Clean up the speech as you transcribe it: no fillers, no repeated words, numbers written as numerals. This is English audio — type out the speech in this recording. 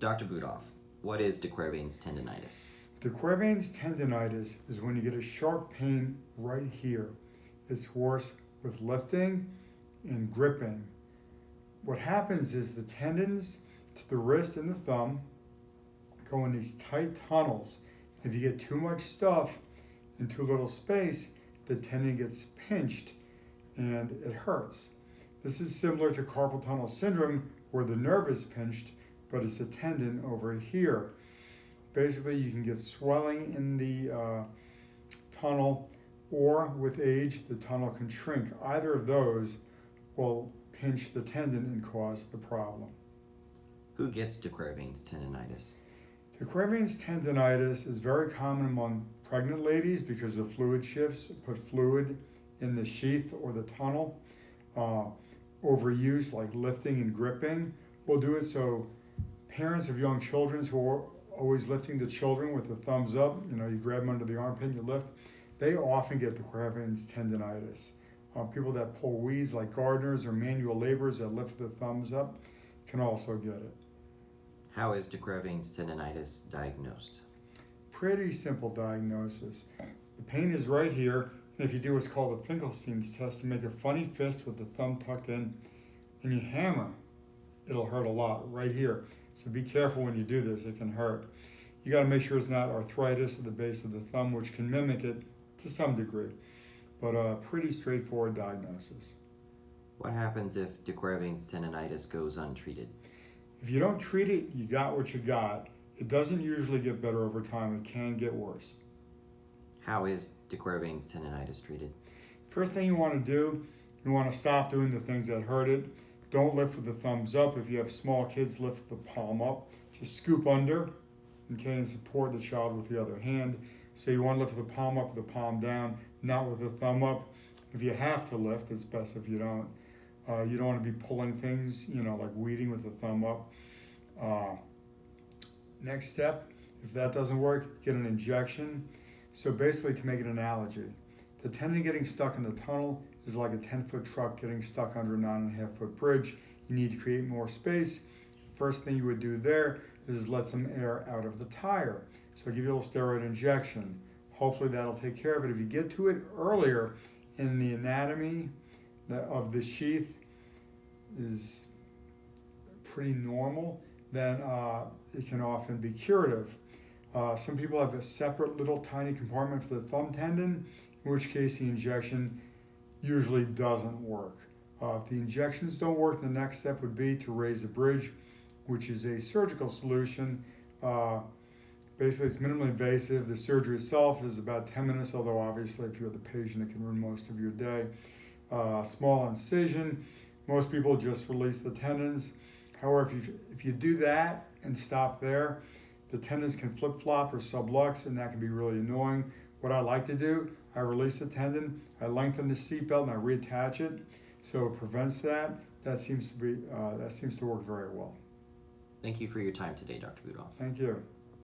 Dr. Budoff, what is de Quervain's tendinitis? The Quervain's tendinitis is when you get a sharp pain right here. It's worse with lifting and gripping. What happens is the tendons to the wrist and the thumb go in these tight tunnels. If you get too much stuff in too little space, the tendon gets pinched and it hurts. This is similar to carpal tunnel syndrome where the nerve is pinched, but it's a tendon over here. Basically, you can get swelling in the tunnel, or with age, the tunnel can shrink. Either of those will pinch the tendon and cause the problem. Who gets de Quervain's tendinitis? De Quervain's tendinitis is very common among pregnant ladies because of fluid shifts, put fluid in the sheath or the tunnel. Overuse like lifting and gripping will do it. So parents of young children who are always lifting the children with the thumbs up, you grab them under the armpit and you lift, they often get the Quervain's tendinitis. People that pull weeds like gardeners or manual laborers that lift the thumbs up can also get it. How is de Quervain's tendinitis diagnosed? Pretty simple diagnosis. The pain is right here, and if you do what's called the Finkelstein's test, you make a funny fist with the thumb tucked in and you hammer. It'll hurt a lot right here. So be careful when you do this, it can hurt. You gotta make sure it's not arthritis at the base of the thumb, which can mimic it to some degree, but a pretty straightforward diagnosis. What happens if de Quervain's tendinitis goes untreated? If you don't treat it, you got what you got. It doesn't usually get better over time, it can get worse. How is de Quervain's tendinitis treated? First thing you wanna do, you wanna stop doing the things that hurt it. Don't lift with the thumbs up. If you have small kids, lift the palm up. Just scoop under, okay, and support the child with the other hand. So you want to lift the palm up, the palm down, not with the thumb up. If you have to lift, it's best if you don't. You don't want to be pulling things, like weeding with the thumb up. Next step, if that doesn't work, get an injection. So basically, to make an analogy, the tendon getting stuck in the tunnel is like a 10-foot truck getting stuck under a 9.5-foot bridge. You need to create more space. First thing you would do there is let some air out of the tire. So give you a little steroid injection. Hopefully that'll take care of it. If you get to it earlier in the anatomy of the sheath is pretty normal, then it can often be curative. Some people have a separate little tiny compartment for the thumb tendon, in which case the injection usually doesn't work. If the injections don't work, the next step would be to raise the bridge, which is a surgical solution. Basically, it's minimally invasive. The surgery itself is about 10 minutes, although obviously if you're the patient, it can ruin most of your day. Small incision. Most people just release the tendons. However, if you do that and stop there, the tendons can flip-flop or sublux, and that can be really annoying. What I like to do, I release the tendon, I lengthen the seatbelt, and I reattach it, so it prevents that. That seems to work very well. Thank you for your time today, Dr. Budoff. Thank you.